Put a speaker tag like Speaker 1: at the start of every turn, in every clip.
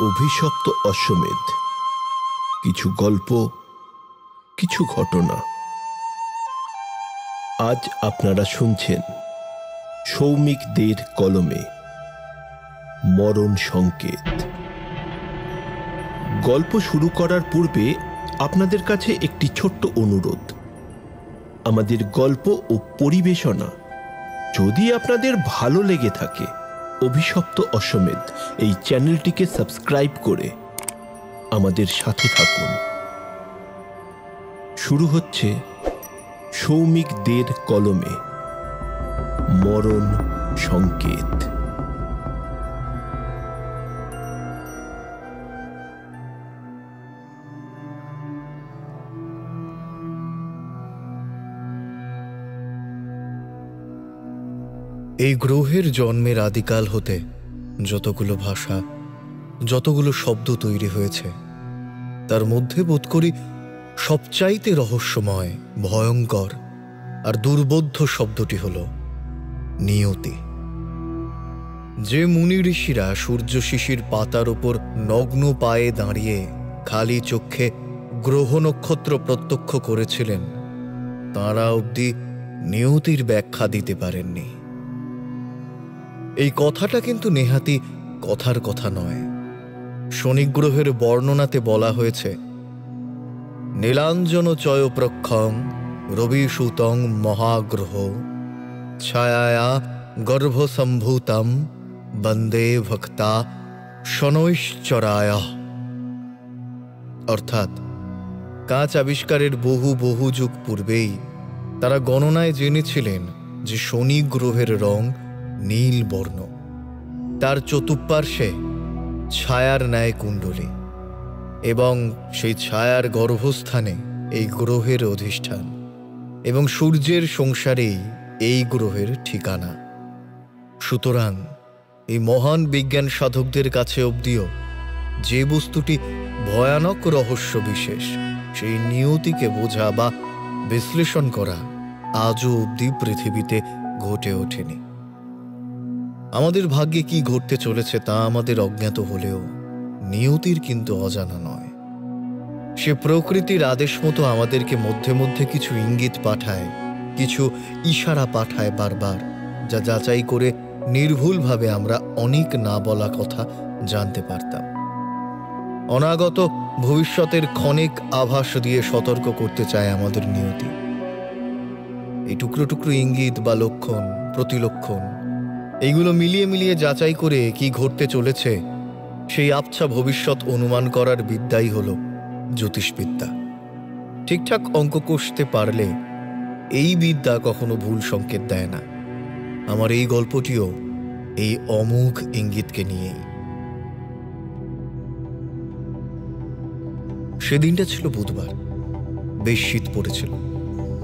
Speaker 1: অভিশপ্ত অশ্বমেধ, কিছু গল্প, কিছু ঘটনা। আজ আপনারা শুনছেন সৌমিক দের কলমে মরণ সংকেত। গল্প শুরু করার পূর্বে আপনাদের কাছে একটি ছোট্ট অনুরোধ। আমাদের গল্প ও পরিবেশনা যদি আপনাদের ভালো লেগে থাকে, অভিশপ্ত অশ্বমেধ এই চ্যানেলটিকে সাবস্ক্রাইব করে আমাদের সাথে থাকুন। শুরু হচ্ছে সৌমিক দের কলমে মরণ সংকেত।
Speaker 2: এই গ্রহের জন্মের আদিকাল হতে যতগুলো ভাষা, যতগুলো শব্দ তৈরি হয়েছে, তার মধ্যে বোধ করি সবচাইতে রহস্যময়, ভয়ঙ্কর আর দুর্বোধ্য শব্দটি হল নিয়তি। যে মুনি ঋষিরা সূর্য শিশির পাতার ওপর নগ্ন পায়ে দাঁড়িয়ে খালি চক্ষে গ্রহ নক্ষত্র প্রত্যক্ষ করেছিলেন, তাঁরা অবধি নিয়তির ব্যাখ্যা দিতে পারেননি। এই কথাটা কিন্তু নেহাতি কথার কথা নয়। শনি গ্রহের বর্ণনাতে বলা হয়েছে, নীলাঞ্জন চয় প্রক্ষং রবিসূতং মহাগ্রহ ছায়া গর্ভসম্ভূতম বন্দে ভক্তা শনৈশ্চরায়। অর্থাৎ কাঁচ আবিষ্কারের বহু বহু যুগ পূর্বেই তারা গণনায় জেনেছিলেন যে শনি গ্রহের রং নীল বর্ণ, তার চতুষ্পার্শ্বে ছায়ার ন্যায় কুণ্ডলী, এবং সেই ছায়ার গর্ভস্থানে এই গ্রহের অধিষ্ঠান, এবং সূর্যের সংসারেই এই গ্রহের ঠিকানা। সুতরাং এই মহান বিজ্ঞান সাধকদের কাছে অবধিও যে বস্তুটি ভয়ানক রহস্য বিশেষ, সেই নিয়তিকে বোঝা বা বিশ্লেষণ করা আজও অবধি পৃথিবীতে ঘটে ওঠেনি। আমাদের ভাগ্যে কি ঘটতে চলেছে তা আমাদের অজ্ঞাত হলেও নিয়তির কিন্তু অজানা নয়। সে প্রকৃতির আদেশ মতো আমাদেরকে মধ্যে মধ্যে কিছু ইঙ্গিত পাঠায়, কিছু ইশারা পাঠায় বারবার, যা যাচাই করে নির্ভুলভাবে আমরা অনেক না বলা কথা জানতে পারতাম। অনাগত ভবিষ্যতের ক্ষণিক আভাস দিয়ে সতর্ক করতে চায় আমাদের নিয়তি। এই টুকরো টুকরো ইঙ্গিত বা লক্ষণ, প্রতিলক্ষণ, এইগুলো মিলিয়ে মিলিয়ে যাচাই করে কি ঘটতে চলেছে সেই আবছা ভবিষ্যৎ অনুমান করার বিদ্যাই হল জ্যোতিষবিদ্যা। ঠিকঠাক অঙ্ক কষতে পারলে এই বিদ্যা কখনো ভুল সংকেত দেয় না। আমার এই গল্পটিও এই অমোঘ ইঙ্গিতকে নিয়েই। সেদিনটা ছিল বুধবার। বেশ শীত পড়েছিল।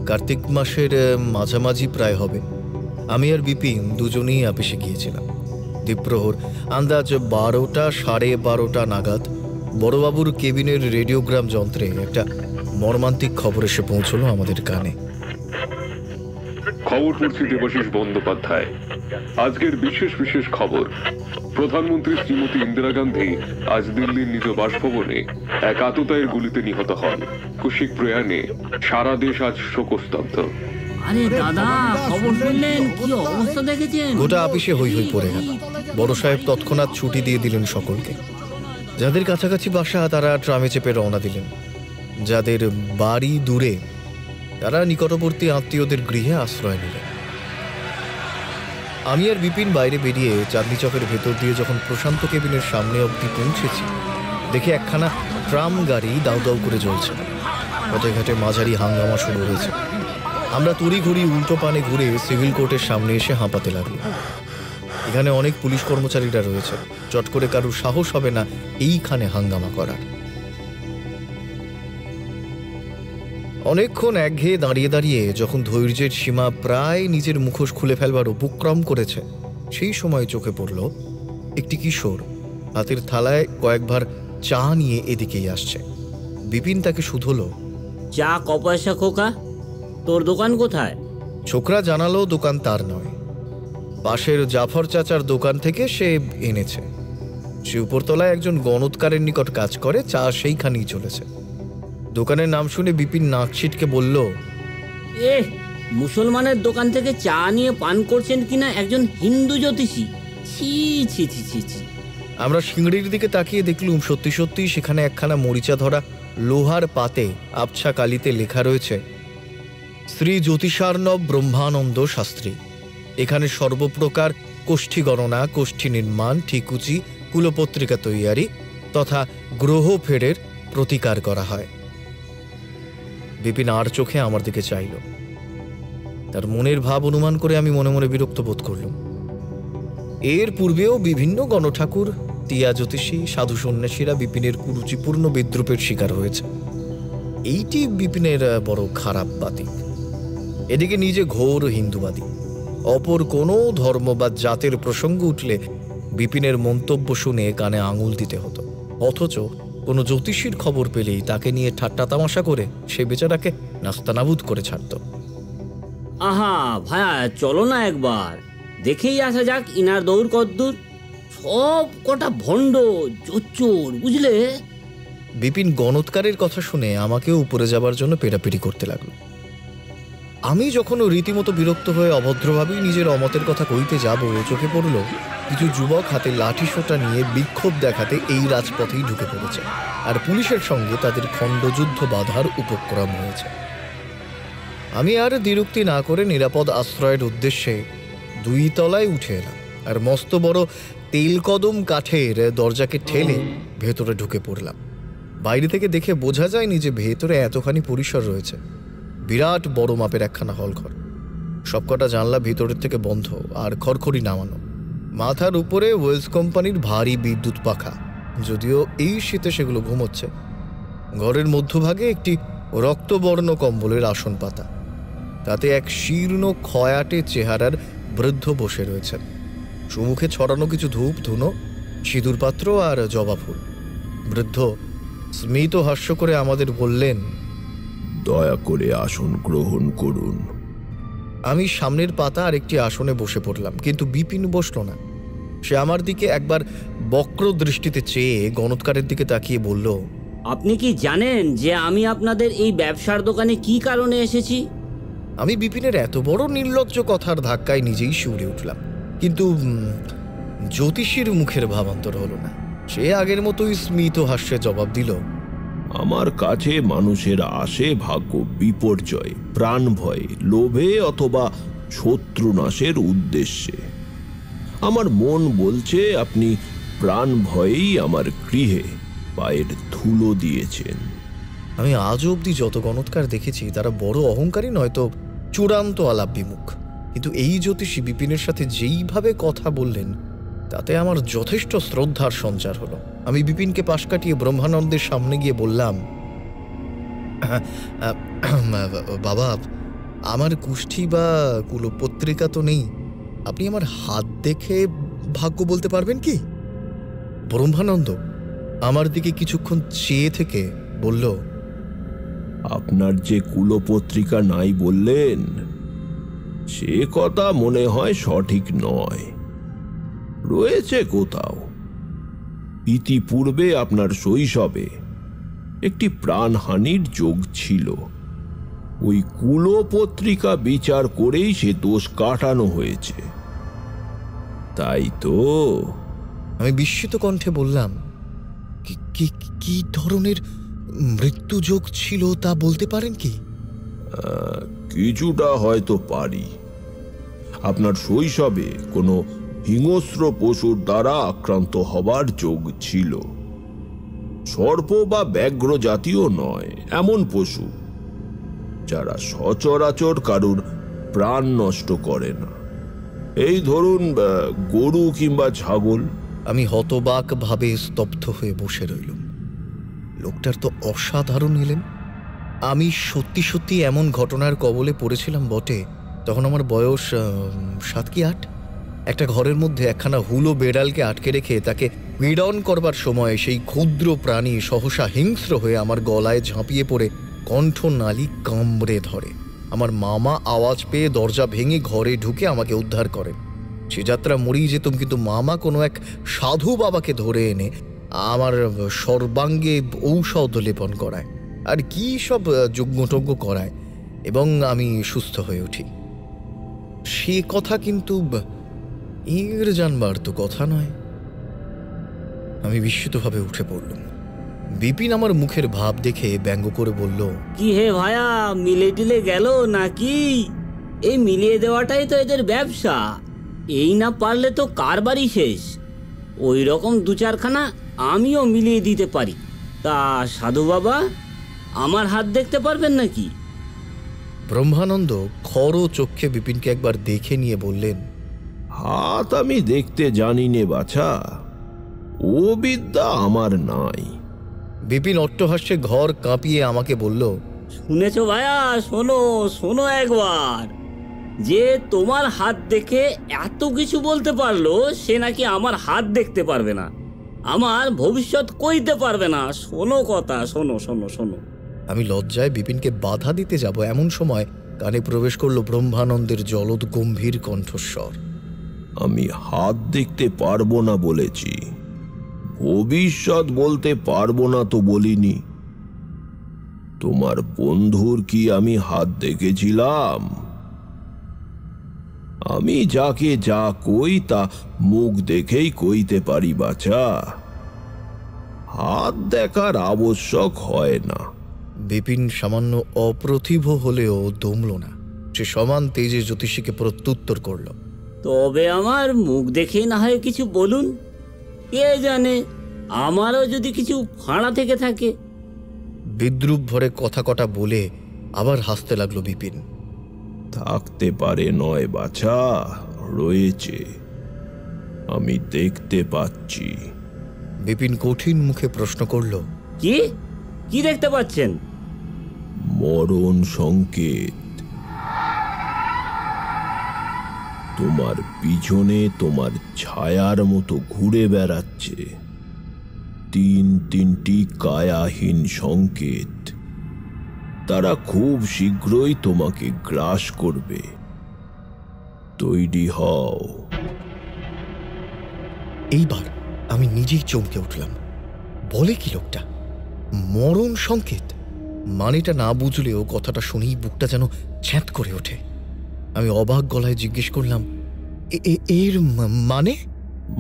Speaker 2: কার্তিক মাসের মাঝামাঝি প্রায় হবে। আমি আর বিপিন দুজনেই আপিসে গিয়েছিলাম। দ্বীপ্রহর আন্দাজ 12টা সাড়ে 12টা নাগাদ বড়বাবুর কেবিনের রেডিওগ্রাম যন্ত্রে একটা মর্মান্তিক খবর এসে পৌঁছলো আমাদের কানে।
Speaker 3: খবর পড়ছি দেবাশিস বন্দ্যোপাধ্যায়। আজকের বিশেষ বিশেষ খবর, প্রধানমন্ত্রী শ্রীমতী ইন্দিরা গান্ধী আজ দিল্লির নিজ বাসভবনে এক আততায়ীর গুলিতে নিহত হন। কুশিক প্রয়াণে সারা দেশ আজ শোকস্তব্ধ।
Speaker 4: আরে দাদা, খবর শুনলেন? কি অবস্থা দেখেছেন?
Speaker 2: গোটা আপিসে হই হই পড়ে গেল। বড় সাহেব তৎক্ষণাৎ ছুটি দিয়ে দিলেন সকলকে। যাদের কাছাকাছি বাসা তারা ট্রামে চেপে রওনা দিলেন। যাদের বাড়ি দূরে তারা নিকটবর্তী আত্মীয়দের গৃহে আশ্রয় নিলেন। আমি আর বিপিন বাইরে বেরিয়ে চাঁদনি চকের ভেতর দিয়ে যখন প্রশান্ত কেবিনের সামনে অবধি পৌঁছেছি, দেখে একখানা ট্রাম গাড়ি দাউ দাউ করে জ্বলছে। পথে ঘাটে মাঝারি হাঙ্গামা শুরু হয়েছে। আমরা তড়িঘড়ি উল্টো পানে ঘুরে সিভিল কোর্টের সামনে এসে হাঁপাতে লাগলো। এখানে অনেক পুলিশ কর্মচারীরা রয়েছে। চট করে কারুর সাহস হবে না এইখানে হাঙ্গামা করার। অনেকক্ষণ একঘেয়ে দাঁড়িয়ে দাঁড়িয়ে যখন ধৈর্যের সীমা প্রায় নিজের মুখোশ খুলে ফেলবার উপক্রম করেছে, সেই সময় চোখে পড়ল একটি কিশোর হাতের থালায় কয়েকবার চা নিয়ে এদিকেই আসছে। বিপিন তাকে শুধলো,
Speaker 4: চা ক পয়সা খোকা? তোর দোকান কোথায়?
Speaker 2: ছোকরা জানালো দোকান তার নয়, পাশের জাফর চাচার দোকান থেকে সে এনেছে। সে উপরতলায় একজন গণৎকারের নিকট কাজ করে, চা সেইখানেই চলেছে। দোকানের নাম শুনে বিপিন নাক ছিটকে বলল,
Speaker 4: মুসলমানের দোকান থেকে চা নিয়ে পান করছেন কিনা একজন হিন্দু জ্যোতিষী! ছি ছি ছি ছি ছি।
Speaker 2: আমরা সিংড়ির দিকে তাকিয়ে দেখলুম সত্যি সত্যি সেখানে একখানা মরিচা ধরা লোহার পাতে আবছা কালিতে লেখা রয়েছে, শ্রী জ্যোতিষার্ণব ব্রহ্মানন্দ শাস্ত্রী। এখানে সর্বপ্রকার কোষ্ঠী গণনা, কোষ্ঠী নির্মাণ, ঠিকুচি, কুলপত্রিকা তৈয়ারি তথা গ্রহ ফেরের প্রতিকার করা হয়। বিপিন আর চোখে আমার দিকে চাইল। তার মনের ভাব অনুমান করে আমি মনে মনে বিরক্ত বোধ করলাম। এর পূর্বেও বিভিন্ন গণঠাকুর, টিয়া জ্যোতিষী, সাধু সন্ন্যাসীরা বিপিনের কুরুচিপূর্ণ বিদ্রুপের শিকার হয়েছে। এইটি বিপিনের বড় খারাপ বাতিক। এদিকে নিজে ঘোর হিন্দুবাদী। অপর কোনো ধর্ম বা জাতের প্রসঙ্গ উঠলে বিপিনের মন্তব্য শুনে কানে আঙুল দিতে হতো, অথচ কোনো জ্যোতিষীর খবর পেলেই তাকে নিয়ে ঠাট্টা তামাশা করে সে বেচারাকে নাস্তানাবুদ করে ছাড়ত।
Speaker 4: আহা ভায়া, চলো না একবার দেখেই আসা যাক ইনার দৌড় কদ্দূর। সব কটা ভণ্ড জোচ্চোর, বুঝলে?
Speaker 2: বিপিন গণৎকারের কথা শুনে আমাকেও উপরে যাবার জন্য পেটাপিটি করতে লাগলো। আমি যখন রীতিমতো বিরক্ত হয়ে অভদ্রভাবেই নিজের অমতের কথা কইতে যাব, চোখে পড়ল কিছু যুবক হাতে লাঠি সোঁটা নিয়ে বিক্ষোভ দেখাতে এই রাজপথেই ঢুকে পড়েছে, আর পুলিশের সঙ্গে তাদের খণ্ডযুদ্ধ বাঁধার উপক্রম হয়েছে। আমি আর দ্বিরুক্তি না করে নিরাপদ আশ্রয়ের উদ্দেশ্যে 2 তলায় উঠে এলাম, আর মস্ত বড় তেলকদম কাঠের দরজাকে ঠেলে ভেতরে ঢুকে পড়লাম। বাইরে থেকে দেখে বোঝা যায়নি যে ভেতরে এতখানি পরিসর রয়েছে। বিরাট বড় মাপের একখানা হলঘর, সবকটা জানলা ভিতরের থেকে বন্ধ আর খড়খড়ি নামানো। মাথার উপরে ওয়েলস কোম্পানির ভারী বিদ্যুৎ পাখা, যদিও এই শীতে সেগুলো ঘুমোচ্ছে। ঘরের মধ্যভাগে একটি রক্তবর্ণ কম্বলের আসন পাতা, তাতে এক শীর্ণ খয়াটে চেহারার বৃদ্ধ বসে রয়েছেন। সুমুখে ছড়ানো কিছু ধূপ, ধুনো, সিঁদুর পাত্র আর জবা ফুল। বৃদ্ধ স্মিত হাস্য করে আমাদের বললেন,
Speaker 1: দয়া করে আসন গ্রহণ করুন।
Speaker 2: আমি সামনের পাতা আর একটি আসনে বসে পড়লাম, কিন্তু বিপিন বসল না। সে আমার দিকে একবার বক্র দৃষ্টিতে চেয়ে গণৎকারের দিকে তাকিয়ে বলল,
Speaker 4: আপনি কি জানেন যে আমি আপনাদের এই ব্যবসার দোকানে কি কারণে এসেছি?
Speaker 2: আমি বিপিনের এত বড় নির্লজ্জ কথার ধাক্কায় নিজেই শিউরে উঠলাম, কিন্তু জ্যোতিষীর মুখের ভাবান্তর হলো না। সে আগের মতোই স্মিত হাস্যে জবাব দিল,
Speaker 1: আমার কাছে মানুষের আসে ভাগ্য বিপর্যয়, প্রাণ ভয়, লোভে অথবা শত্রুনাশের উদ্দেশ্যে। আমার মন বলছে আপনি প্রাণ ভয়েই আমার গৃহে পায়ের ধুলো দিয়েছেন।
Speaker 2: আমি আজ অবধি যত গণৎকার দেখেছি তারা বড় অহংকারী নয়তো চূড়ান্ত আলাপ বিমুখ, কিন্তু এই জ্যোতিষী বিপিনের সাথে যেইভাবে কথা বললেন তাতে আমার যথেষ্ট শ্রদ্ধার সঞ্চার হলো। আমি বিপিনকে পাশ কাটিয়ে ব্রহ্মানন্দের সামনে গিয়ে বললাম, বাবা, আমার কুষ্ঠী বা কুলপত্রিকা তো নেই, আপনি আমার হাত দেখে ভাগ্য বলতে পারবেন কি? ব্রহ্মানন্দ আমার দিকে কিছুক্ষণ চেয়ে থেকে বলল,
Speaker 1: আপনার যে কুলপত্রিকা নাই বললেন, সে কথা মনে হয় সঠিক নয়। রয়েছে কোথাও। ইতিপূর্বে আপনার শৈশবে একটি প্রাণহানির যোগ ছিল। ওই কুলপত্রিকা বিচার করেই সে দোষ কাটানো হয়েছে, তাই তো?
Speaker 2: আমি বিস্মিত কণ্ঠে বললাম, কি ধরনের মৃত্যুযোগ ছিল তা বলতে পারেন কি?
Speaker 1: কিছুটা হয়তো পারি। আপনার শৈশবে কোনো হিংস্র পশুর দ্বারা আক্রান্ত হবার যোগ ছিল। সর্প বা ব্যাঘ্র জাতীয় নয়, এমন পশু যারা সচরাচর কারুর প্রাণ নষ্ট করে না। এই ধরুন গরু কিংবা ছাগল।
Speaker 2: আমি হতবাক ভাবে স্তব্ধ হয়ে বসে রইলাম। লোকটার তো অসাধারণ এলেম। আমি সত্যি সত্যি এমন ঘটনার কবলে পড়েছিলাম বটে। তখন আমার বয়স 7 কি 8। একটা ঘরের মধ্যে একখানা হুলো বেড়ালকে আটকে রেখে তাকে পীড়ন করবার সময় সেই ক্ষুদ্র প্রাণী সহসা হিংস্র হয়ে আমার গলায় ঝাঁপিয়ে পড়ে কণ্ঠনালী কামড়ে ধরে। আমার মামা আওয়াজ পেয়ে দরজা ভেঙে ঘরে ঢুকে আমাকে উদ্ধার করেন। সে যাত্রা মরেই যেতাম, কিন্তু মামা কোনো এক সাধু বাবাকে ধরে এনে আমার সর্বাঙ্গে ঔষধ লেপন করায়, আর কি সব যজ্ঞটজ্ঞ করায়, এবং আমি সুস্থ হয়ে উঠি। সে কথা কিন্তু এর জানবার তো কথা নয়। আমি বিস্মিতভাবে উঠে পড়লুম। বিপিন আমার মুখের ভাব দেখে ব্যঙ্গ করে বলল,
Speaker 4: কি হে ভায়া, মিলে টিলে গেল নাকি? এই মিলিয়ে দেওয়াটাই তো এদের ব্যবসা। এই না পারলে তো কারবারই শেষ। ওই রকম দু চারখানা আমিও মিলিয়ে দিতে পারি। তা সাধু বাবা, আমার হাত দেখতে পারবেন নাকি?
Speaker 2: ব্রহ্মানন্দ খর চক্ষে বিপিনকে একবার দেখে নিয়ে বললেন,
Speaker 1: হাত আমি দেখতে জানি নে বাছা, ও বিদ্যা আমার নাই।
Speaker 2: বিপিন অট্টহাস্যে ঘর কাঁপিয়ে আমাকে বলল,
Speaker 4: শুনেছো ভায়া, শোনো শোনো একবার। যে তোমার হাত দেখে এত কিছু বলতে পারলো, সে নাকি আমার হাত দেখতে পারবে না, আমার ভবিষ্যৎ কইতে পারবে না। শোনো কথা, শোনো শোনো শোনো।
Speaker 2: আমি লজ্জায় বিপিনকে বাধা দিতে যাব, এমন সময় কানে প্রবেশ করল ব্রহ্মানন্দের জলদ গম্ভীর কণ্ঠস্বর।
Speaker 1: আমি হাত দেখতে পারবো না বলেছি, ভবিষ্যৎ বলতে পারবো না তো বলিনি। তোমার বন্ধুর কি আমি হাত দেখেছিলাম? আমি যাকে যা কই তা মুখ দেখেই কইতে পারি বাছা, হাত দেখার আবশ্যক হয় না।
Speaker 2: বিপিন সামান্য অপ্রতিভ হলেও দমল না। সে সমান তেজে জ্যোতিষীকে প্রত্যুত্তর করল,
Speaker 4: তবে আমার মুখ দেখেই না হয় কিছু বলুন। কে জানে, আমারও যদি কিছু ফাঁড়া থেকে থাকে।
Speaker 2: বিদ্রুপ ভরে কথা কটা বলে আবার হাসতে লাগলো বিপিন।
Speaker 1: থাকতে পারে নয় বাছা, রয়েছে, আমি দেখতে পাচ্ছি।
Speaker 2: বিপিন কঠিন মুখে প্রশ্ন করল,
Speaker 4: কি কি দেখতে পাচ্ছেন?
Speaker 1: মরণ সংকেত। তোমার পিছনে তোমার ছায়ার মতো ঘুরে বেড়াচ্ছে, তিনটি কায়াহীন সংকেত। তারা খুব শীঘ্রই তোমাকে গ্রাস করবে, তৈরি হও।
Speaker 2: এইবার আমি নিজেই চমকে উঠলাম। বলে কি লোকটা? মরণ সংকেত? মানেটা না বুঝলেও কথাটা শুনেই বুকটা যেন ছ্যাঁত করে ওঠে। আমি অবাক গলায় জিজ্ঞেস করলাম, এর মানে?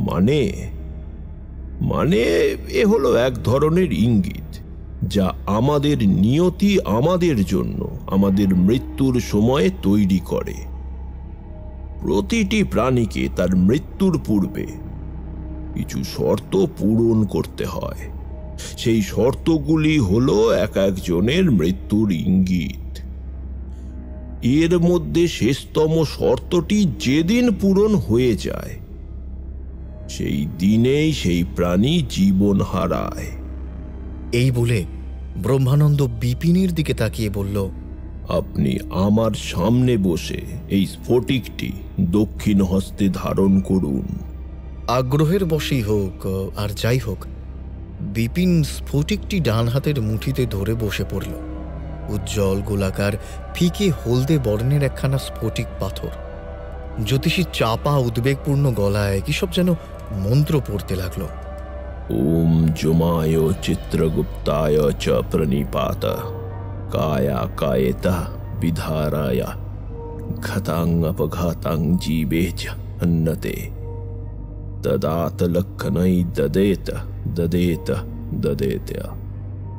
Speaker 1: মানে মানে এ হলো এক ধরনের ইঙ্গিত, যা আমাদের নিয়তি আমাদের জন্য আমাদের মৃত্যুর সময়ে তৈরি করে। প্রতিটি প্রাণীকে তার মৃত্যুর পূর্বে কিছু শর্ত পূরণ করতে হয়। সেই শর্তগুলি হলো এক একজনের মৃত্যুর ইঙ্গিত। এর মধ্যে শেষতম শর্তটি যেদিন পূরণ হয়ে যায়, সেই দিনেই সেই প্রাণী জীবন হারায়।
Speaker 2: এই বলে ব্রহ্মানন্দ বিপিনের দিকে তাকিয়ে বলল,
Speaker 1: আপনি আমার সামনে বসে এই স্ফটিকটি দক্ষিণ হস্তে ধারণ করুন।
Speaker 2: আগ্রহের বশেই হোক আর যাই হোক, বিপিন স্ফটিকটি ডান হাতের মুঠিতে ধরে বসে পড়ল। উজ্জ্বল গোলাকার ফিকে হলদে বর্ণের একখানা স্ফটিক পাথর। জ্যোতিষী চাপা উদ্বেগপূর্ণ গলায় কি সব যেন মন্ত্র পড়তে লাগলো।
Speaker 1: ওম যমায় চিত্রগুপ্তায় চ প্রণিপাত কায়া কায়েতা বিধারায় ঘতাং অপঘাতাং জীবে চ অন্নতে দদাত লক্ষণৈ দদেত দদেত দদেত।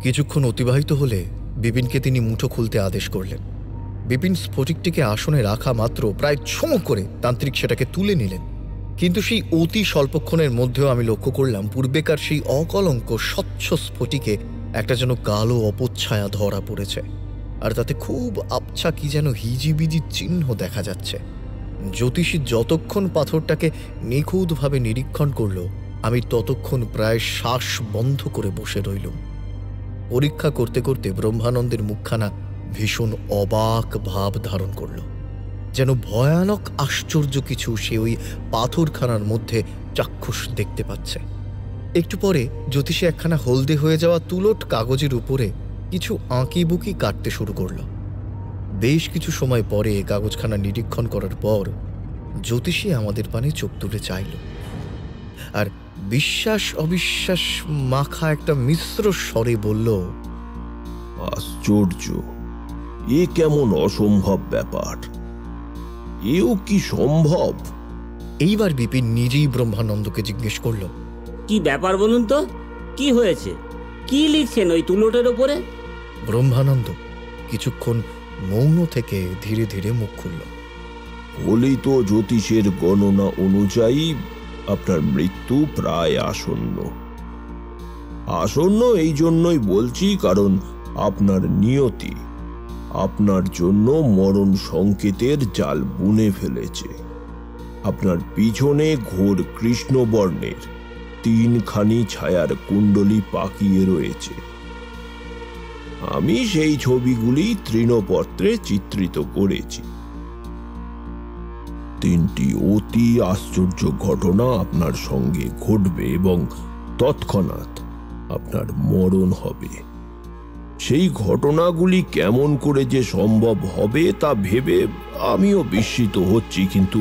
Speaker 2: কিছুক্ষণ অতিবাহিত হলে বিপিনকে তিনি মুঠো খুলতে আদেশ করলেন। বিপিন স্ফটিকটিকে আসনে রাখা মাত্র প্রায় ছমক করে তান্ত্রিক সেটাকে তুলে নিলেন। কিন্তু সেই অতি স্বল্পক্ষণের মধ্যেও আমি লক্ষ্য করলাম পূর্বেকার সেই অকলঙ্ক স্বচ্ছ স্ফটিকে একটা যেন কালো অপচ্ছায়া ধরা পড়েছে, আর তাতে খুব আবছা কি যেন হিজিবিজি চিহ্ন দেখা যাচ্ছে। জ্যোতিষী যতক্ষণ পাথরটাকে নিখুঁতভাবে নিরীক্ষণ করল, আমি ততক্ষণ প্রায় শ্বাস বন্ধ করে বসে রইলুম। পরীক্ষা করতে করতে ব্রহ্মানন্দের মুখখানা ভীষণ অবাক ভাব ধারণ করল, যেন ভয়ানক আশ্চর্য কিছু সে ওই পাথরখানার মধ্যে চাক্ষুষ দেখতে পাচ্ছে। একটু পরে জ্যোতিষী একখানা হলদে হয়ে যাওয়া তুলট কাগজের উপরে কিছু আঁকিবুকি কাটতে শুরু করল। বেশ কিছু সময় পরে কাগজখানা নিরীক্ষণ করার পর জ্যোতিষী আমাদের পানে চোখ তুলে চাইল, আর বিশ্বাস অবিশ্বাস মাখা একটা মিশ্র স্বরে বলল,
Speaker 1: আশ্চর্য, এ কেমন অসম্ভব ব্যাপার! এও কি সম্ভব?
Speaker 2: এইবার বিপিন নিজেই ব্রহ্মানন্দকে জিজ্ঞেস করল,
Speaker 4: কি ব্যাপার বলুন তো, কি হয়েছে? কি লিখছেন ওই তুলোটের ওপরে?
Speaker 2: ব্রহ্মানন্দ কিছুক্ষণ মৌন থেকে ধীরে ধীরে মুখ খুলল।
Speaker 1: ফলিত জ্যোতিষের গণনা অনুযায়ী আপনার মৃত্যু প্রায় আসন্ন। আসন্ন এই জন্যই বলছি, কারণ আপনার নিয়তি আপনার জন্য মরণ সংকেতের জাল বুনে ফেলেছে। আপনার পিছনে ঘোর কৃষ্ণবর্ণের 3খানি ছায়ার কুণ্ডলী পাকিয়ে রয়েছে। আমি সেই ছবিগুলি তৃণপত্রে চিত্রিত করেছি। 3টি অতি আশ্চর্য ঘটনা আপনার সঙ্গে ঘটবে এবং তৎক্ষণাৎ আপনার মরণ হবে। সেই ঘটনাগুলি কেমন করে যে সম্ভব হবে তা ভেবে আমিও বিস্মিত হচ্ছি, কিন্তু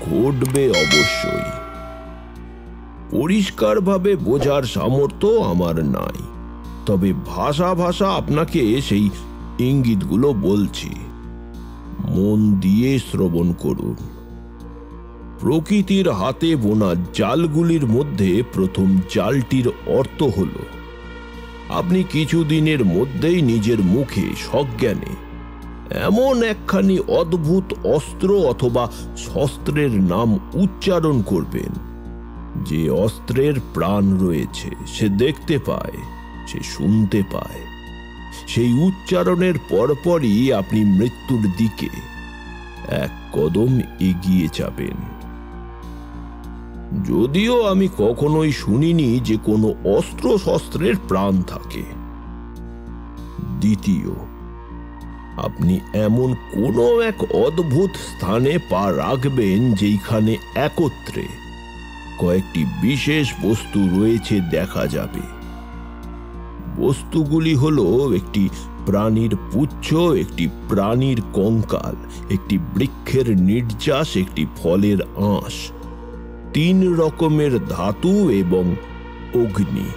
Speaker 1: ঘটবে অবশ্যই। পরিষ্কারভাবে বোঝার সামর্থ্য আমার নাই, তবে ভাষা ভাষা আপনাকে সেই ইঙ্গিতগুলো বলছি। মন দিয়ে শ্রবণ করুন। প্রকৃতির হাতে বোনা জালগুলির মধ্যে প্রথম জালটির অর্থ হল, আপনি কিছুদিনের মধ্যেই নিজের মুখে সজ্ঞানে এমন একখানি অদ্ভুত অস্ত্র অথবা শস্ত্রের নাম উচ্চারণ করবেন, যে অস্ত্রের প্রাণ রয়েছে, সে দেখতে পায়, সে শুনতে পায়। সেই উচ্চারণের পরপরই আপনি মৃত্যুর দিকে এক কদম এগিয়ে যাবেন। যদিও আমি কখনোই শুনিনি যে কোনো অস্ত্র শস্ত্রের প্রাণ থাকে। দ্বিতীয়, আপনি এমন কোনো এক অদ্ভুত স্থানে পা রাখবেন যেখানে একত্রে কয়েকটি বিশেষ বস্তু রয়েছে দেখা যাবে। বস্তুগুলি হলো একটি প্রাণীর পুচ্ছ, একটি প্রাণীর কঙ্কাল, একটি বৃক্ষের নির্যাস, একটি ফলের আঁশ, 3 রকমের ধাতু এবং অগ্নি।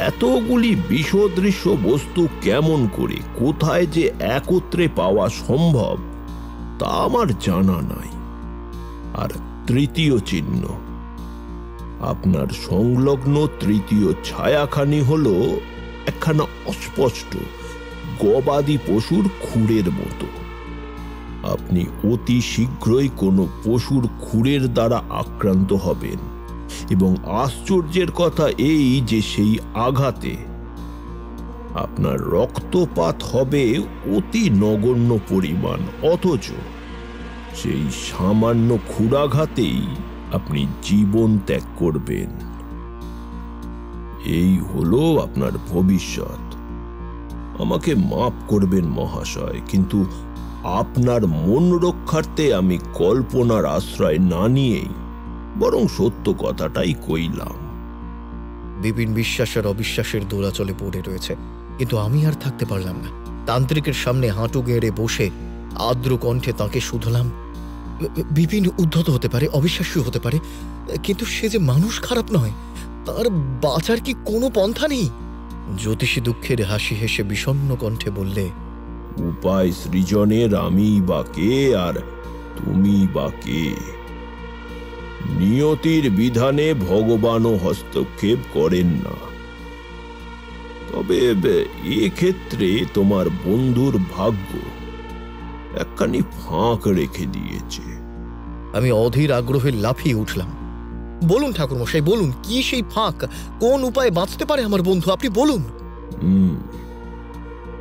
Speaker 1: এতগুলি বিষদৃশ্য বস্তু কেমন করে, কোথায় যে একত্রে পাওয়া সম্ভব তা আমার জানা নাই। আর তৃতীয় চিহ্ন, আপনার সংলগ্ন তৃতীয় ছায়াখানি হলো একখানা অস্পষ্ট গবাদি পশুর খুরের মতো। আপনি অতি শীঘ্রই কোনো পশুর খুরের দ্বারা আক্রান্ত হবেন, এবং আশ্চর্যের কথা এই যে সেই আঘাতে আপনার রক্তপাত হবে অতি নগণ্য পরিমাণ, অথচ সেই সামান্য ক্ষুরাঘাতেই আপনি জীবন ত্যাগ করবেন। এই হলো আপনার ভবিষ্যৎ। আমাকে মাফ করবেন মহাশয়, কিন্তু আপনার মন রক্ষার্থে আমি কল্পনার আশ্রয় না নিয়েই বরং সত্য কথাটাই কইলাম।
Speaker 2: বিপিন বিশ্বাসের অবিশ্বাসের দোলাচলে পড়ে রয়েছে, কিন্তু আমি আর থাকতে পারলাম না। তান্ত্রিকের সামনে হাঁটু গেড়ে বসে আর্দ্র কণ্ঠে তাকে শুধলাম, বিপিন উদ্ধত হতে পারে, অবিশ্বাস্য হতে পারে, কিন্তু সে যে মানুষ খারাপ নয়, তার বাঁচার কি কোনো পন্থা নেই? জ্যোতিষী দুঃখের হাসি হেসে বিষণ্ণ কণ্ঠে বললে,
Speaker 1: উপায় সৃজনের আমি বা কে, আর তুমি বা কে? নিয়তির বিধানে ভগবানও হস্তক্ষেপ করেন না। তবে এক্ষেত্রে তোমার বন্ধুর ভাগ্য একখানি ফাঁক রেখে দিয়েছে।
Speaker 2: আমি অধীর আগ্রহে লাফিয়ে উঠলাম। বলুন ঠাকুরমশাই, বলুন, কি সেই ফাঁক? কোন উপায়ে বাঁচতে পারে আমার বন্ধু? আপনি বলুন।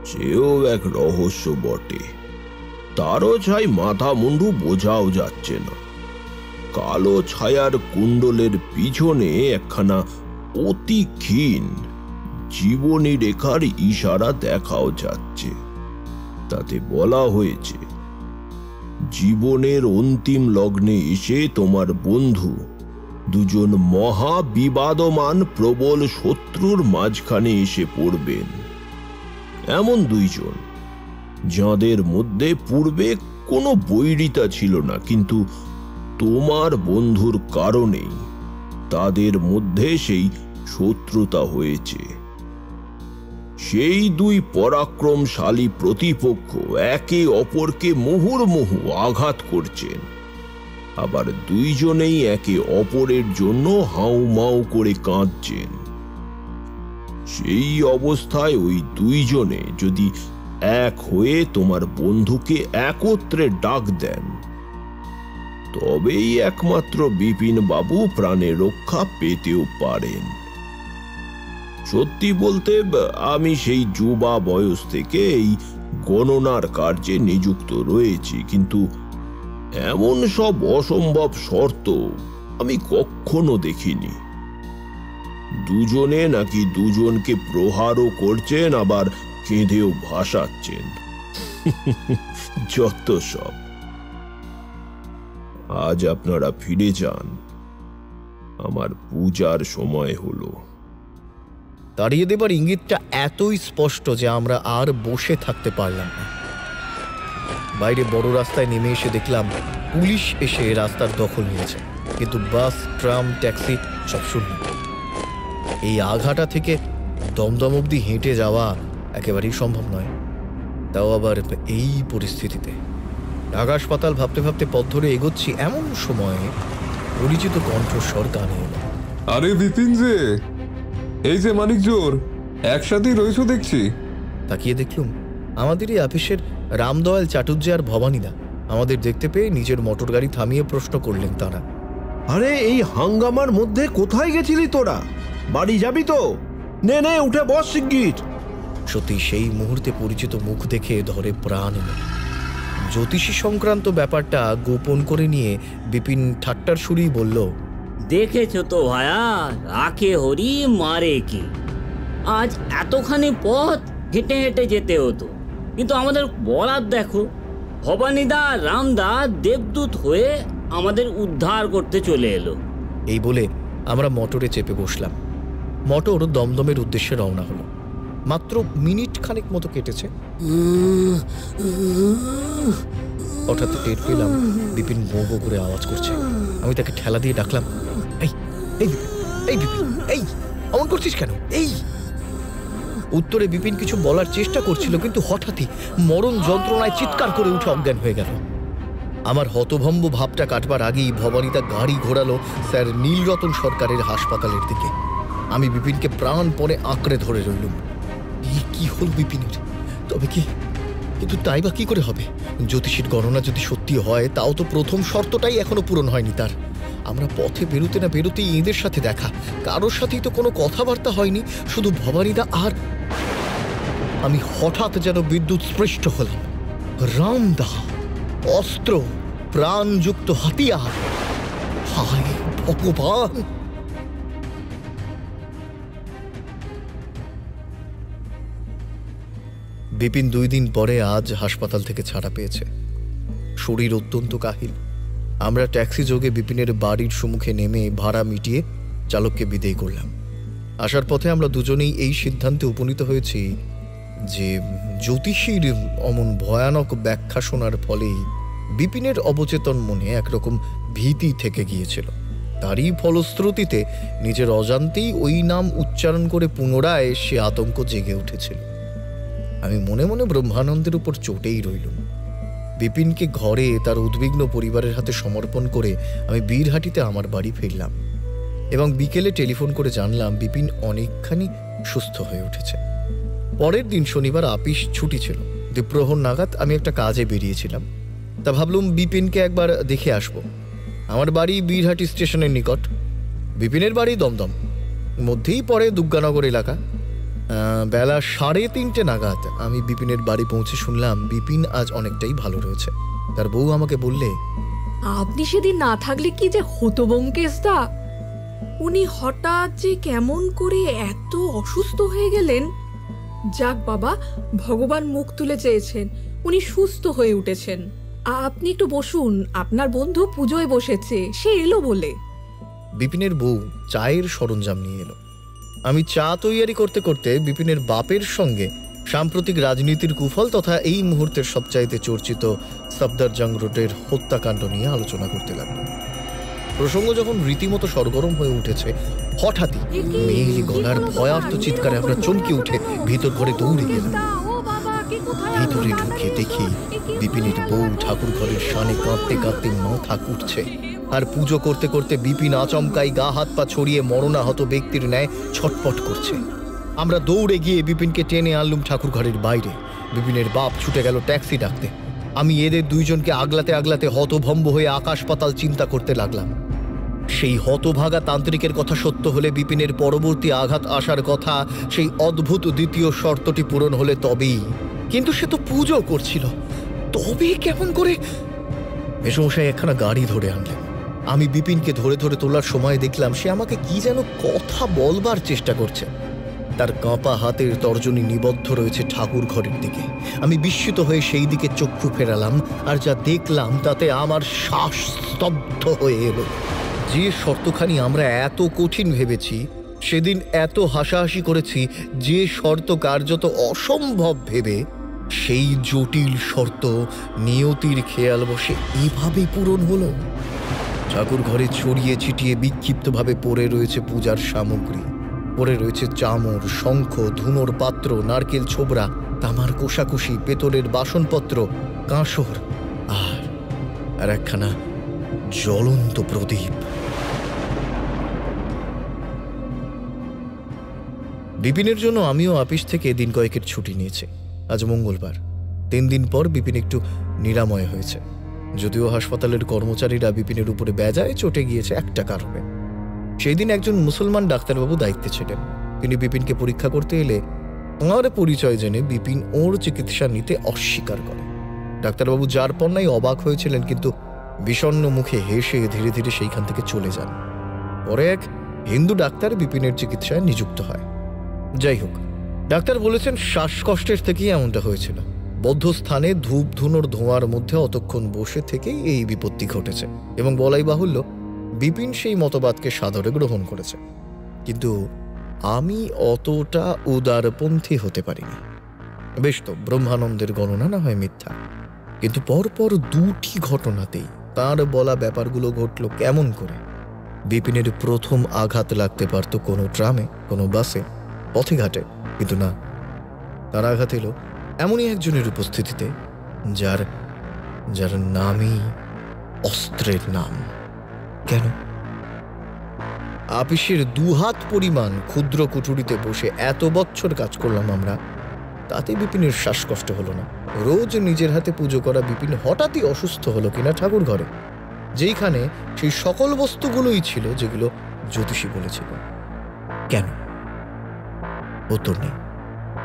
Speaker 1: সেও এক রহস্য বটে। তারও ছাই মাথা মুন্ডু বোঝাও যাচ্ছে না। কালো ছায়ার কুণ্ডলের পিছনে একখানা অতি ক্ষীণ জীবনী রেখার ইশারা দেখাও যাচ্ছে। তাতে বলা হয়েছে, জীবনের অন্তিম লগ্নে এসে তোমার বন্ধু 2 মহা বিবাদমান প্রবল শত্রুর মাঝখানে এসে পড়বেন। এমন 2 জন যাদের মধ্যে পূর্বে কোনো বৈরিতা ছিল না, কিন্তু তোমার বন্ধুর কারণেই তাদের মধ্যে সেই শত্রুতা হয়েছে। সেই দুই পরাক্রমশালী প্রতিপক্ষ একে অপরকে মুহুর্মুহু আঘাত করছেন, আবার দুইজনেই একে অপরের জন্য হাউমাউ করে কাঁদছেন। সেই অবস্থায় ওই দুইজনে যদি এক হয়ে তোমার বন্ধুকে একত্রে ডাক দেন, তবেই একমাত্র বিপিন বাবু প্রাণে রক্ষা পেতেও পারেন। সত্যি বলতে আমি সেই যুবা বয়স থেকে এই গণনার কার্যে নিযুক্ত রয়েছি, কিন্তু এমন সব অসম্ভব শর্ত আমি কখনো দেখিনি। দুজনে নাকি দুজনকে প্রহারও করছেন, আবার কেঁদেও ভাসাচ্ছেন। যত সব। আজ আপনারা ফিরে যান, আমার পূজার সময় হলো।
Speaker 2: তাড়িয়ে দেবার ইঙ্গিতটা এতই স্পষ্ট যে আমরা আর বসে থাকতে পারলাম না। বাইরে বড় রাস্তায় নেমে এসে দেখলাম পুলিশ এসে রাস্তার দখল নিয়েছে, কিন্তু বাস, ট্রাম, ট্যাক্সি সব শূন্য। এই আঘাটা থেকে দমদম অবধি হেঁটে যাওয়া একেবারেই সম্ভব নয়, তাও আবার এই পরিস্থিতিতে। আকাশ পাতাল ভাবতে ভাবতে পথ ধরে এগোচ্ছি, এমন সময়ে পরিচিত কণ্ঠস্বর কানে এলো।
Speaker 3: আরে বিপিন যে, এই যে মানিক জোর, একসাথেই রয়েছো দেখছি।
Speaker 2: তাকিয়ে দেখলুম আমাদেরই অফিসের রামদয়াল চাটুর্যে আর ভবানীদা। আমাদের দেখতে পেয়ে নিজের মোটর গাড়ি থামিয়ে প্রশ্ন করলেন তারা,
Speaker 1: আরে এই হাঙ্গামার মধ্যে কোথায় গেছিলি তোরা? বাড়ি যাবি তো? নে নে, উঠে বস শিগগির।
Speaker 2: সত্যি সেই মুহূর্তে পরিচিত মুখ দেখে ধরে প্রাণ এলো। জ্যোতিষী সংক্রান্ত ব্যাপারটা গোপন করে নিয়ে বিপিন ঠাট্টার সুরেই বলল,
Speaker 4: দেখেছো তো ভায়া, রাখে হরি মারে কে। আজ এতখানি পথ হেঁটে হেঁটে যেতে হতো, কিন্তু আমাদের বরাত দেখো, ভবানীদা রামদা দেবদূত হয়ে আমাদের উদ্ধার করতে চলে এলো।
Speaker 2: এই বলে আমরা মোটরে চেপে বসলাম। মোটর দমদমের উদ্দেশ্যে রওনা হলো। মাত্র মিনিট খানেক মতো কেটেছে, হঠাৎ টের পেলাম বিপিন গো গো করে আওয়াজ করছে। আমি তাকে ঠেলা দিয়ে ডাকলাম, এই এই বিপিন, এই বিপিন, এই অমন করছিস কেন? এই উত্তরে বিপিন কিছু বলার চেষ্টা করছিল, কিন্তু হঠাৎই মরণ যন্ত্রণায় চিৎকার করে উঠে অজ্ঞান হয়ে গেল। আমার হতভম্ব ভাবটা কাটবার আগেই ভবানীদা গাড়ি ঘোরালো স্যার নীলরতন সরকারের হাসপাতালের দিকে। আমি বিপিনকে প্রাণপণে আঁকড়ে ধরে রইলুম। কি হল বিপিনের? তবে কি? কিন্তু তাই বা কি করে হবে? জ্যোতিষীর গণনা যদি সত্যি হয়, তাও তো প্রথম শর্তটাই এখনো পূরণ হয়নি তার। আমরা পথে বেরোতে না বেরোতেই এদের সাথে দেখা, কারোর সাথেই তো কোনো কথাবার্তা হয়নি, শুধু ভবানীদা আর আমি। হঠাৎ যেন বিদ্যুৎ স্পৃষ্ট হলাম। রামদা, অস্ত্র, প্রাণযুক্ত হাতিয়ার। হায় ভগবান! বিপিন 2 দিন পরে আজ হাসপাতাল থেকে ছাড়া পেয়েছে। শরীর অত্যন্ত কাহিল। আমরা ট্যাক্সি যোগে বিপিনের বাড়ির সম্মুখে নেমে ভাড়া মিটিয়ে চালককে বিদায় করলাম। আসার পথে আমরা দুজনেই এই সিদ্ধান্তে উপনীত হয়েছি যে জ্যোতিষীর অমন ভয়ানক ব্যাখ্যা শোনার ফলেই বিপিনের অবচেতন মনে একরকম ভীতি থেকে গিয়েছিল। তারই ফলশ্রুতিতে নিজের অজান্তেই ওই নাম উচ্চারণ করে পুনরায় সে আতঙ্ক জেগে উঠেছিল। আমি মনে মনে ব্রহ্মানন্দের উপর চটেই রইলুম। বিপিনকে ঘরে তার উদ্বিগ্ন পরিবারের হাতে সমর্পণ করে আমি বীরহাটিতে আমার বাড়ি ফিরলাম এবং বিকেলে টেলিফোন করে জানলাম বিপিন অনেকখানি সুস্থ হয়ে উঠেছে। পরের দিন শনিবার আপিস ছুটি ছিল। দ্বীপ্রহর নাগাদ আমি একটা কাজে বেরিয়েছিলাম, তা ভাবলুম বিপিনকে একবার দেখে আসব। আমার বাড়ি বীরহাটি স্টেশনের নিকট, বিপিনের বাড়ি দমদম মধ্যেই পড়ে দুর্গানগর এলাকা। বেলা 3:30 নাগাদ আমি বিপিনের বাড়ি পৌঁছে শুনলাম বিপিন আজ অনেকটাই ভালো রয়েছে। তার বউ আমাকে বললে,
Speaker 5: আপনি সেদিন না থাকলে কি যে হতো ব্যোমকেশদা, উনি হঠাৎ যে কেমন করে এত অসুস্থ হয়ে গেলেন। যাক বাবা, ভগবান মুখ তুলে চেয়েছেন, উনি সুস্থ হয়ে উঠেছেন। আপনি একটু বসুন, আপনার বন্ধু পুজোয় বসেছে, সে এলো বলে।
Speaker 2: বিপিনের বউ চায়ের সরঞ্জাম নিয়ে এলো। আমি চা তৈয়ারি করতে করতে বিপিনের বাপের সঙ্গে সাম্প্রতিক রাজনীতির কুফল তথা এই মুহূর্তের সবচাইতে চর্চিত সফদরজং রোডের হত্যাকাণ্ড নিয়ে আলোচনা করতে লাগলো। প্রসঙ্গ যখন রীতিমতো সরগরম হয়ে উঠেছে, হঠাৎই মেয়েলি গলার ভয়ার্ত চিৎকারে আমরা চমকে উঠে ভিতর ঘরে দৌড়ে গেলাম। ভিতরে ঢুকে দেখি বিপিনের বউ ঠাকুর ঘরের সানে কাঁদতে কাঁদতে মাথা কুটছে, আর পুজো করতে করতে বিপিন আচমকাই গা হাত পা ছড়িয়ে মরণাহত ব্যক্তির ন্যায় ছটপট করছে। আমরা দৌড়ে গিয়ে বিপিনকে টেনে আনলুম ঠাকুর ঘরের বাইরে। বিপিনের বাপ ছুটে গেল ট্যাক্সি ডাকতে। আমি এদের দুইজনকে আগলাতে আগলাতে হতভম্ব হয়ে আকাশ পাতাল চিন্তা করতে লাগলাম। সেই হতভাগা তান্ত্রিকের কথা সত্য হলে বিপিনের পরবর্তী আঘাত আসার কথা, সেই অদ্ভুত দ্বিতীয় শর্তটি পূরণ হলে তবেই। কিন্তু সে তো পুজো করছিল, তবে কেমন করে? মেসমশাই একখানা গাড়ি ধরে আনলেন। আমি বিপিনকে ধরে ধরে তোলার সময় দেখলাম সে আমাকে কি যেন কথা বলবার চেষ্টা করছে। তার কাঁপা হাতের তর্জনী নিবদ্ধ রয়েছে ঠাকুর ঘরের দিকে। আমি বিস্মিত হয়ে সেই দিকে চক্ষু ফেরালাম, আর যা দেখলাম তাতে আমার শ্বাস স্তব্ধ হয়ে এলো। যে শর্তখানি আমরা এত কঠিন ভেবেছি, সেদিন এত হাসাহাসি করেছি, যে শর্ত কার্যত অসম্ভব ভেবে, সেই জটিল শর্ত নিয়তির খেয়াল বসে এভাবেই পূরণ হলো। ঠাকুর ঘরে ছড়িয়ে ছিটিয়ে বিক্ষিপ্তভাবে পড়ে রয়েছে পূজার সামগ্রী। পড়ে রয়েছে চামর, শঙ্খ, ধুনোর পাত্র, নারকেল ছোবড়া, তামার কোষাকুষি, পেতলের বাসনপত্র, কাঁসর, আর একখানা জ্বলন্ত প্রদীপ। বিপিনের জন্য আমিও অফিস থেকে দিন কয়েকের ছুটি নিয়েছি। আজ মঙ্গলবার। 3 দিন পর বিপিন একটু নিরাময় হয়েছে, যদিও হাসপাতালের কর্মচারীরা বিপিনের উপরে বেজায় চটে গিয়েছে একটা কারণে। সেই দিন একজন মুসলমান ডাক্তারবাবু দায়িত্বে ছিলেন। তিনি বিপিনকে পরীক্ষা করতে এলে ওনার পরিচয় জেনে বিপিন ওর চিকিৎসা নিতে অস্বীকার করে। ডাক্তারবাবু যার পণ্যায় অবাক হয়েছিলেন, কিন্তু বিষণ্ণ মুখে হেসে ধীরে ধীরে সেইখান থেকে চলে যান। পরে এক হিন্দু ডাক্তার বিপিনের চিকিৎসায় নিযুক্ত হয়। যাই হোক, ডাক্তার বলেছেন শ্বাসকষ্টের থেকেই এমনটা হয়েছিল। বদ্ধ স্থানে ধূপ ধুনোর ধোঁয়ার মধ্যে অতক্ষণ বসে থেকেই এই বিপত্তি ঘটেছে, এবং বলাই বাহুল্য বিপিন সেই মতবাদকে সাদরে গ্রহণ করেছে। কিন্তু আমি অতটা উদারপন্থী হতে পারিনি। বেশ তো, ব্রহ্মানন্দের গণনা না হয় মিথ্যা, কিন্তু পরপর 2টি ঘটনাতেই তার বলা ব্যাপারগুলো ঘটল কেমন করে? বিপিনের প্রথম আঘাত লাগতে পারত কোনো ট্রামে, কোনো বাসে, পথে ঘাটে, কিন্তু না, তার আঘাত এলো এমনই একজনের উপস্থিতিতে যার নামই অস্ত্রের নাম। কেন? আপিসের 2 হাত পরিমাণ ক্ষুদ্র কুঠুরিতে বসে এত বছর কাজ করলাম আমরা, তাতে বিপিনের শ্বাসকষ্ট হলো না। রোজ নিজের হাতে পুজো করা বিপিন হঠাৎই অসুস্থ হলো কিনা ঠাকুর ঘরে, যেইখানে সেই সকল বস্তুগুলোই ছিল যেগুলো জ্যোতিষী বলেছিল। কেন? উত্তর নেই।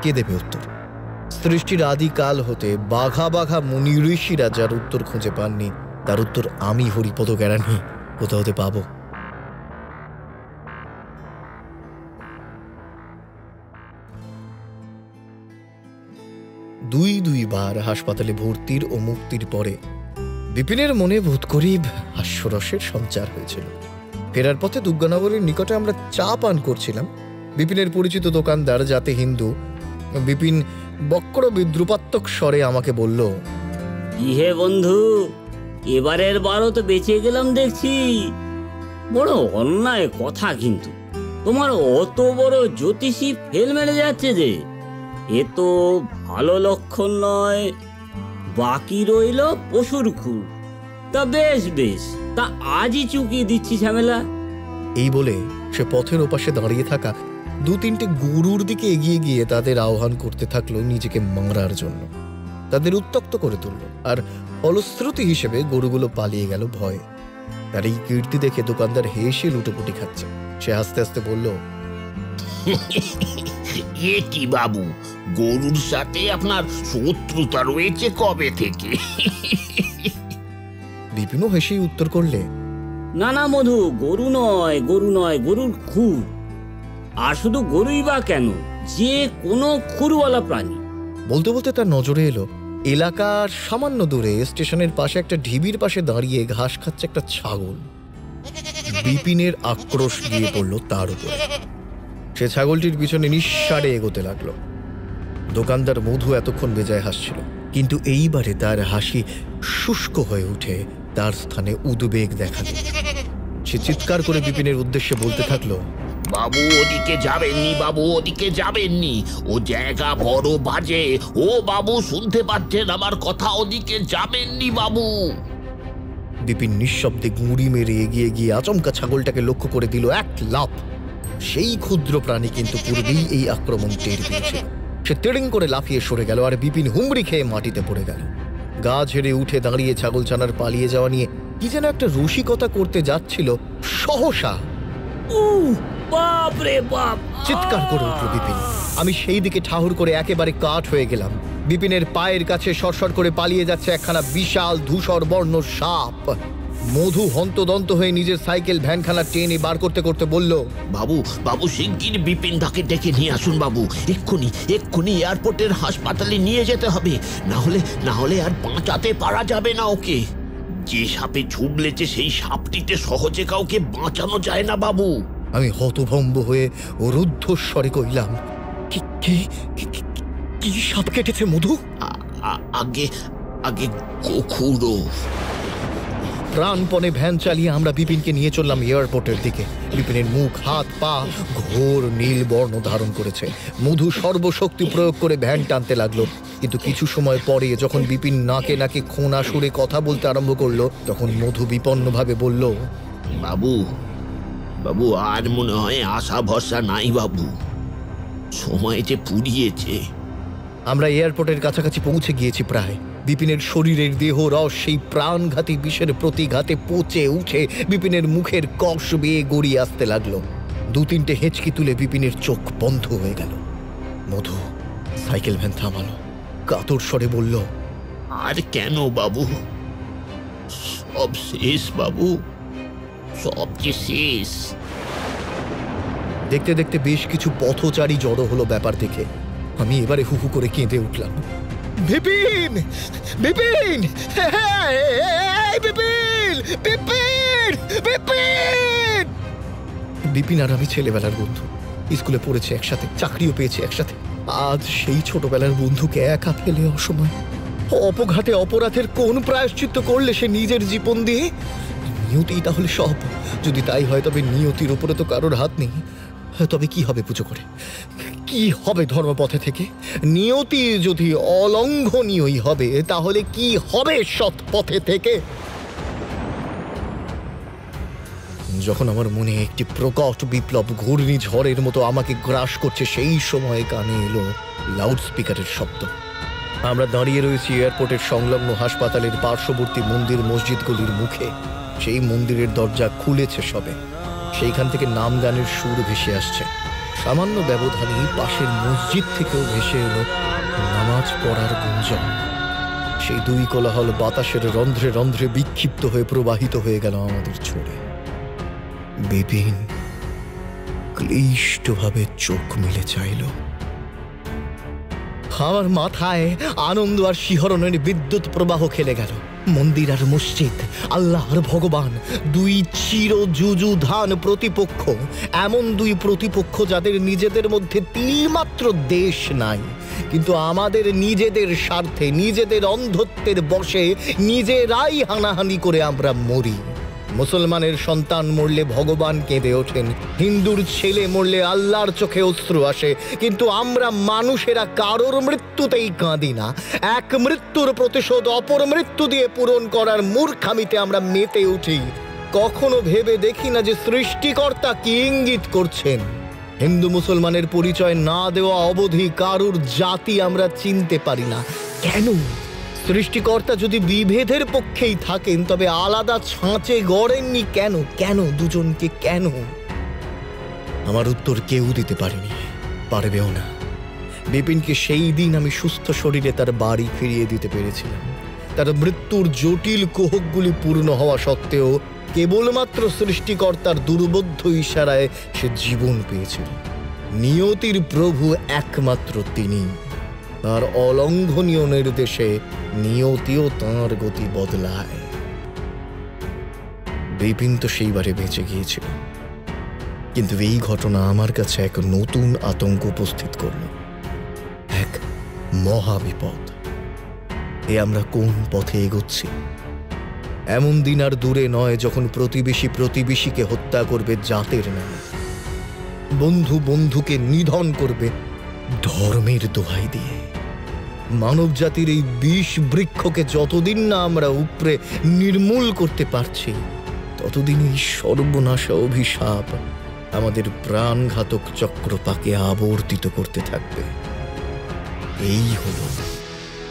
Speaker 2: কে দেবে উত্তর? সৃষ্টির আদিকাল হতে বাঘা বাঘা মুনি ঋষিরা যার উত্তর খুঁজে পাননি, তার উত্তর আমি হরিপদ কেরানি কোথা হতে পাবো? দুইবার হাসপাতালে ভর্তির ও মুক্তির পরে বিপিনের মনে বোধ করি হাস্যরসের সঞ্চার হয়েছিল। ফেরার পথে দুর্গানগরের নিকটে আমরা চা পান করছিলাম। বিপিনের পরিচিত দোকানদার, যাতে হিন্দু, বিপিন বক্র বিদ্রুপাত্মক স্বরে আমাকে বলল,
Speaker 4: ইহে বন্ধু, এবারের বারও তো বেঁচে গেলাম দেখছি। বড় অন্যায় কথা, কিন্তু তোমার অত বড় জ্যোতিষী ফেল মেরে যাচ্ছে যে, এ তো ভালো লক্ষণ নয়। বাকি রইল পশুর খুর। তা বেশ বেশ, তা আজই চুকিয়ে দিচ্ছি ঝামেলা।
Speaker 2: এই বলে সে পথের ওপাশে দাঁড়িয়ে থাকা 2-3টে গরুর দিকে এগিয়ে গিয়ে তাদের আহ্বান করতে থাকলো নিজেকে মারার জন্য। তাদের উত্তক্ত করে তুলল, আর ফলশ্রুতি হিসেবে গরুগুলো পালিয়ে গেল ভয়ে। তার এই কীর্তি দেখে দোকানদার হেসে লুটোপুটি খাচ্ছে। সে হাসতে হাসতে বলল,
Speaker 6: এ কি বাবু, গরুর সাথে আপনার শত্রুতা রয়েছে কবে থেকে?
Speaker 2: বিপিনও হেসেই উত্তর করলে,
Speaker 4: না না মধু, গরু নয়, গরু নয়, গরুর খুর। আর শুধু গরুই বা কেন, যে কোনো খুরওয়ালা প্রাণী।
Speaker 2: বলতে বলতে তার নজরে এলো এলাকার সামান্য দূরে স্টেশনের পাশে একটা ঢিবির পাশে দাঁড়িয়ে ঘাস খাচ্ছে একটা ছাগল। বিপিনের আক্রোশ গিয়ে পড়ল তার উপরে। সে ছাগলটির পিছনে নিঃসাড়ে এগোতে লাগলো। দোকানদার মধু এতক্ষণ বেজায় হাসছিল, কিন্তু এইবারে তার হাসি শুষ্ক হয়ে উঠে তার স্থানে উদ্বেগ দেখা দিল। সে চিৎকার করে বিপিনের উদ্দেশ্যে বলতে থাকলো,
Speaker 6: বাবু ওদিকে যাবেননি, বাবু ওদিকে যাবেননি, ও জায়গা বড় বাজে। ও বাবু, শুনতে পাচ্ছেন আমার কথা? ওদিকে যাবেননি বাবু।
Speaker 2: বিপিন নিঃশব্দে গুঁড়ি মেরে এগিয়ে গিয়ে আচমকা ছাগলটাকে লক্ষ্য করে দিল এক লাফ। সেই ক্ষুদ্র প্রাণী কিন্তু পূর্বেই এই আক্রমণ টের পেয়েছে। সে তেড়িং করে লাফিয়ে সরে গেল, আর বিপিন হুমড়ি খেয়ে মাটিতে পড়ে গেল। গা ঝেড়ে উঠে দাঁড়িয়ে ছাগলছানার পালিয়ে যাওয়া নিয়ে কি যেন একটা রসিকতা করতে যাচ্ছিল, সহসা
Speaker 4: বাপ রে বাপ!
Speaker 2: চিৎকার করে উঠল বিপিন। আমি সেই দিকে ঠাহুর করে একেবারে কাঠ হয়ে গেলাম। বিপিনের পায়ের কাছে সরসর করে পালিয়ে যাচ্ছে একখানা বিশাল ধূসর বর্ণ সাপ। মধু হন্তদন্ত হয়ে নিজের সাইকেল ভ্যানখানা টেনে বার করতে করতে বলল,
Speaker 6: বাবু, বাবু শিগগির বিপিন দাকে ডেকে নিয়ে আসুন বাবু। এক্ষুনি এক্ষুনি এয়ারপোর্টের হাসপাতালে নিয়ে যেতে হবে, না হলে আর বাঁচাতে পারা যাবে না ওকে। যে সাপে ঝুবলেছে সেই সাপটিতে সহজে কাউকে বাঁচানো যায় না বাবু।
Speaker 2: আমি হতভম্ব হয়ে রুদ্ধস্বরে কইলাম, কি সাপ কেটেছে মধু?
Speaker 6: আগে গোখুরো।
Speaker 2: প্রাণপণে ভ্যান চালিয়ে আমরা বিপিনকে নিয়ে চললাম এয়ারপোর্টের দিকে। বিপিনের মুখ, হাত, পা ঘোর নীল বর্ণ ধারণ করেছে। মধু সর্বশক্তি প্রয়োগ করে ভ্যান টানতে লাগলো, কিন্তু কিছু সময় পরে যখন বিপিন নাকে নাকে খোনা সুরে কথা বলতে আরম্ভ করলো, তখন মধু বিপন্নভাবে বলল,
Speaker 6: বাবু, বাবু আর মনে হয় আশা ভরসা নাই বাবু, সময় যে পুড়িয়েছে।
Speaker 2: আমরা এয়ারপোর্টের কাছাকাছি পৌঁছে গিয়েছি প্রায়। বিপিনের শরীরের দেহ রস সেই প্রাণঘাতী বিষের প্রতিঘাতে পচে উঠে বিপিনের মুখের কষ বেয়ে গড়িয়ে আসতে লাগলো। 2-3টে হেঁচকি তুলে বিপিনের চোখ বন্ধ হয়ে গেল। মধু সাইকেল ভ্যান থামালো, কাতর স্বরে বলল,
Speaker 6: আর কেন বাবু? সব শেষ বাবু, সব যে শেষ।
Speaker 2: দেখতে দেখতে বেশ কিছু পথচারী জড়ো হলো ব্যাপার দেখে। আমি এবারে হুহু করে কেঁদে উঠলাম, বিপিন, বিপিন, বিপিন, বিপিন, বিপিন। বিপিন আর আমি ছেলেবেলার বন্ধু, স্কুলে পড়েছি একসাথে, চাকরিও পেয়েছি একসাথে। আজ সেই ছোটবেলার বন্ধুকে একা ফেলে অসময় অপঘাতে অপরাধের কোন প্রায়শ্চিত্ত করলে সে নিজের জীবন দিয়ে? নিয়তি তাহলে সব? যদি তাই হয় তবে নিয়তির উপরে তো কারোর হাত নেই। তবে কি হবে পুজো করে? কি হবে ধর্মপথে থেকে? নিয়তি যদি অলঙ্ঘনীয়ই হবে, তাহলে কি হবে সৎ পথে থেকে? যখন আমার মনে একটি প্রকট বিপ্লব ঘূর্ণিঝড়ের মতো আমাকে গ্রাস করছে, সেই সময় কানে এলো লাউড স্পিকারের শব্দ। আমরা দাঁড়িয়ে রয়েছি এয়ারপোর্টের সংলগ্ন হাসপাতালের পার্শ্ববর্তী মন্দির মসজিদগুলির মুখে। সেই মন্দিরের দরজা খুলেছে সবে, সেইখান থেকে নাম গানের সুর ভেসে আসছে। সামান্য ব্যবধানে পাশের মসজিদ থেকেও ভেসে এলো নামাজ পড়ার গুঞ্জন। সেই দুই কোলাহল বাতাসের রন্ধ্রে রন্ধ্রে বিক্ষিপ্ত হয়ে প্রবাহিত হয়ে গেল আমাদের ছুঁড়ে। বিপিন ক্লিষ্টভাবে চোখ মেলে চাইল। আমার মাথায় আনন্দ আর শিহরণের বিদ্যুৎ প্রবাহ খেলে গেল। মন্দির আর মসজিদ, আল্লাহ আর ভগবান, দুই চির যুযুধান প্রতিপক্ষ, এমন দুই প্রতিপক্ষ যাদের নিজেদের মধ্যে তিলমাত্র দেশ নাই, কিন্তু আমাদের নিজেদের স্বার্থে, নিজেদের অন্ধত্বের বশে নিজেরাই হানাহানি করে আমরা মরি। মুসলমানের সন্তান মরলে ভগবান কেঁদে ওঠেন, হিন্দুর ছেলে মরলে আল্লাহর চোখে অশ্রু আসে, কিন্তু আমরা মানুষেরা কারোর মৃত্যুতেই কাঁদি না। এক মৃত্যুর প্রতিশোধ অপর মৃত্যু দিয়ে পূরণ করার মূর্খামিতে আমরা মেতে উঠি। কখনো ভেবে দেখি না যে সৃষ্টিকর্তা কি ইঙ্গিত করছেন। হিন্দু মুসলমানের পরিচয় না দেওয়া অবধি কারুর জাতি আমরা চিনতে পারি না। কেন? সৃষ্টিকর্তা যদি বিভেদের পক্ষেই থাকেন, তবে আলাদা ছাঁচে গড়েননি কেন? কেন দুজনকে কেন? আমার উত্তর কেউ দিতে পারেনি, পারবেও না। বিপিনকে সেই দিন আমি সুস্থ শরীরে তার বাড়ি ফিরিয়ে দিতে পেরেছিলাম। তার মৃত্যুর জটিল কুহকগুলি পূর্ণ হওয়া সত্ত্বেও কেবলমাত্র সৃষ্টিকর্তার দুর্বোধ্য ইশারায় সে জীবন পেয়েছিল। নিয়তির প্রভু একমাত্র তিনি। তার অলঙ্ঘনীয় নির্দেশে নিয়তিও তাঁর গতি বদলায়। বিপিন তো সেইবারে বেঁচে গিয়েছিল, কিন্তু এই ঘটনা আমার কাছে এক নতুন আতঙ্ক উপস্থিত করল। মহাবিপদ। এ আমরা কোন পথে এগোচ্ছি? এমন দিন আর দূরে নয় যখন প্রতিবেশী প্রতিবেশীকে হত্যা করবে জাতের নামে, বন্ধু বন্ধুকে নিধন করবে ধর্মের দোহাই দিয়ে। মানব জাতির এই বিষ বৃক্ষকে যতদিন না আমরা উপড়ে নির্মূল করতে পারছি, ততদিন এই সর্বনাশা অভিশাপ আমাদের প্রাণঘাতক চক্রপাকে আবর্তিত করতে থাকবে। এই হল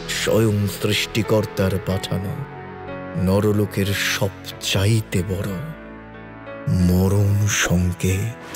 Speaker 2: স্বয়ং সৃষ্টিকর্তার পাঠানো নরলোকের সবচাইতে বড় মরণ সংকেত।